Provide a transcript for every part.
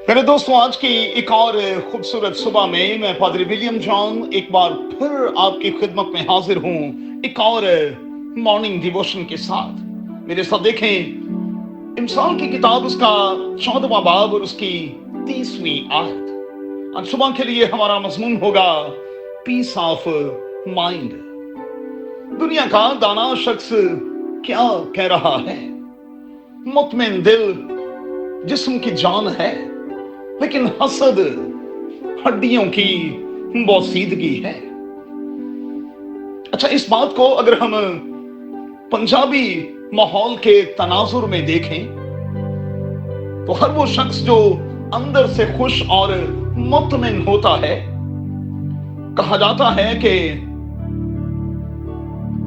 मेरे दोस्तों, आज की एक और खूबसूरत सुबह में मैं पादरी विलियम जॉन एक बार फिर आपकी खिदमत में हाजिर हूँ, एक और मॉर्निंग डिवोशन के साथ। मेरे साथ देखें इमसाल की किताब, उसका 14वां बाब और उसकी 30वीं आयत। आज सुबह के लिए हमारा मजमून होगा पीस ऑफ माइंड। दुनिया का दाना शख्स क्या कह रहा है? मुतमिन दिल जिस्म की जान है, लेकिन हसद हड्डियों की बोसीदगी है। अच्छा, इस बात को अगर हम पंजाबी माहौल के तनाजुर में देखें तो हर वो शख्स जो अंदर से खुश और मुतमिन होता है, कहा जाता है कि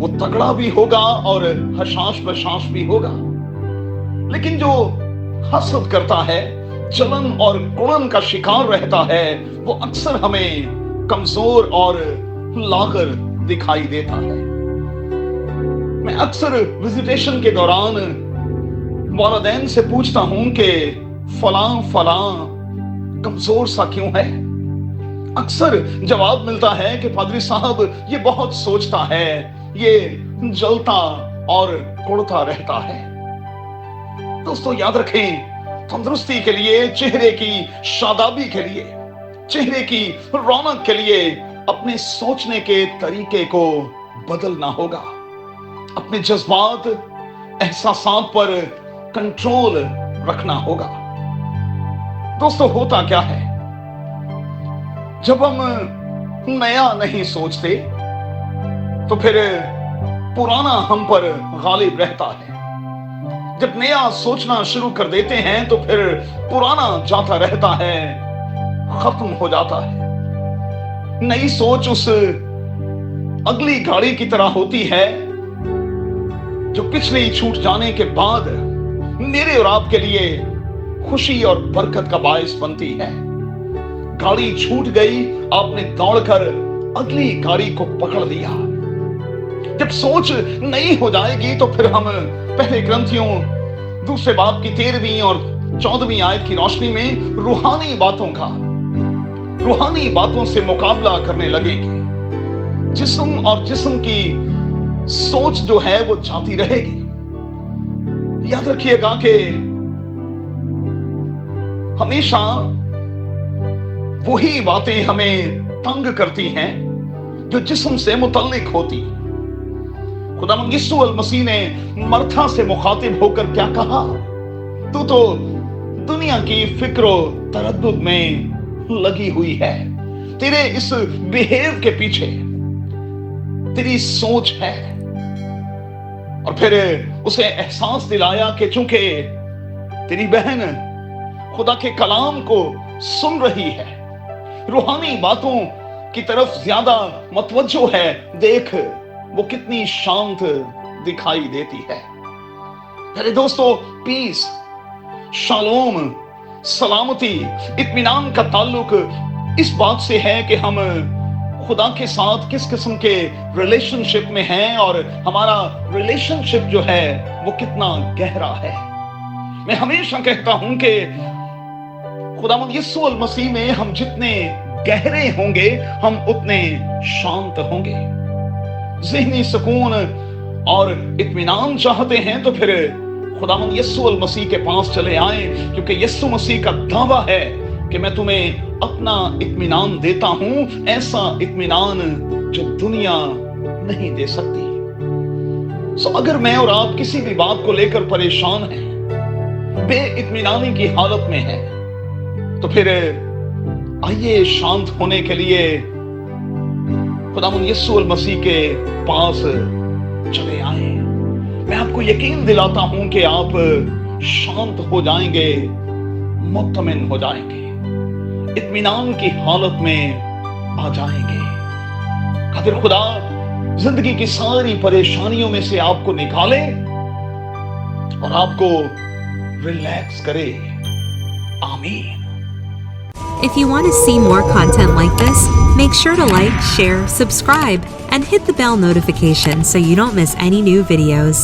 वो तगड़ा भी होगा और हशाश बशाश भी होगा। लेकिन जो हसद करता है, जलन और गुणन का शिकार रहता है, वो अक्सर हमें कमजोर और लागर दिखाई देता है। मैं अक्सर विजिटेशन के दौरान वालिदैन से पूछता हूं कि फलां फलां कमजोर सा क्यों है। अक्सर जवाब मिलता है कि पादरी साहब ये बहुत सोचता है, ये जलता और कुड़ता रहता है। दोस्तों, याद रखें, तंदुरुस्ती के लिए, चेहरे की शादाबी के लिए, चेहरे की रौनक के लिए अपने सोचने के तरीके को बदलना होगा। अपने जज्बात, एहसासात पर कंट्रोल रखना होगा। दोस्तों, होता क्या है, जब हम नया नहीं सोचते तो फिर पुराना हम पर गालिब रहता है। जब नया सोचना शुरू कर देते हैं तो फिर पुराना जाता रहता है, खत्म हो जाता है। नई सोच उस अगली गाड़ी की तरह होती है जो पिछली छूट जाने के बाद मेरे और आपके लिए खुशी और बरकत का बायस बनती है। गाड़ी छूट गई, आपने दौड़कर अगली गाड़ी को पकड़ लिया। जब सोच नई हो जाएगी तो फिर हम पहले ग्रंथियों दूसरे बाब की 13वीं और 14वीं आयत की रोशनी में रूहानी बातों से मुकाबला करने लगेंगे। जिस्म और जिस्म की सोच जो है वो जाती रहेगी। याद रखिएगा कि हमेशा वही बातें हमें तंग करती हैं जो जिस्म से मुतल्लिक होती। खुदावंद यीशु अल मसीह ने मर्था से मुखातिब होकर क्या कहा? तू तो दुनिया की फिक्रो तरद्दुद में लगी हुई है। तेरे इस बिहेव के पीछे तेरी सोच है। और फिर उसे एहसास दिलाया कि चूंकि तेरी बहन खुदा के कलाम को सुन रही है, रूहानी बातों की तरफ ज्यादा मतवज्जो है, देख वो कितनी शांत दिखाई देती है। मेरे दोस्तों, पीस, शालोम, सलामती, इत्मीनान का ताल्लुक इस बात से है कि हम खुदा के साथ किस किस्म के रिलेशनशिप में हैं और हमारा रिलेशनशिप जो है वो कितना गहरा है। मैं हमेशा कहता हूं कि खुदावंद यीशु अल मसीह में हम जितने गहरे होंगे, हम उतने शांत होंगे। ज़हनी सुकून और इत्मीनान चाहते हैं तो फिर खुदावंद यीशु अल मसीह के पास चले आए, क्योंकि यीशु मसीह का दावा है कि मैं तुम्हें अपना इत्मीनान देता हूं, ऐसा इत्मीनान जो दुनिया नहीं दे सकती। सो अगर मैं और आप किसी भी बात को लेकर परेशान हैं, बेइत्मीनानी की हालत में हैं, तो फिर आइए शांत होने के लिए खुदावंद यीशु अल मसीह के पास चले आए। मैं आपको यकीन दिलाता हूं कि आप शांत हो जाएंगे, मुत्तमिन हो जाएंगे, इत्मीनान की हालत में आ जाएंगे। खातिर खुदा जिंदगी की सारी परेशानियों में से आपको निकाले और आपको रिलैक्स करे। आमीन। If you want to see more content like this, make sure to like, share, subscribe, and hit the bell notification so you don't miss any new videos.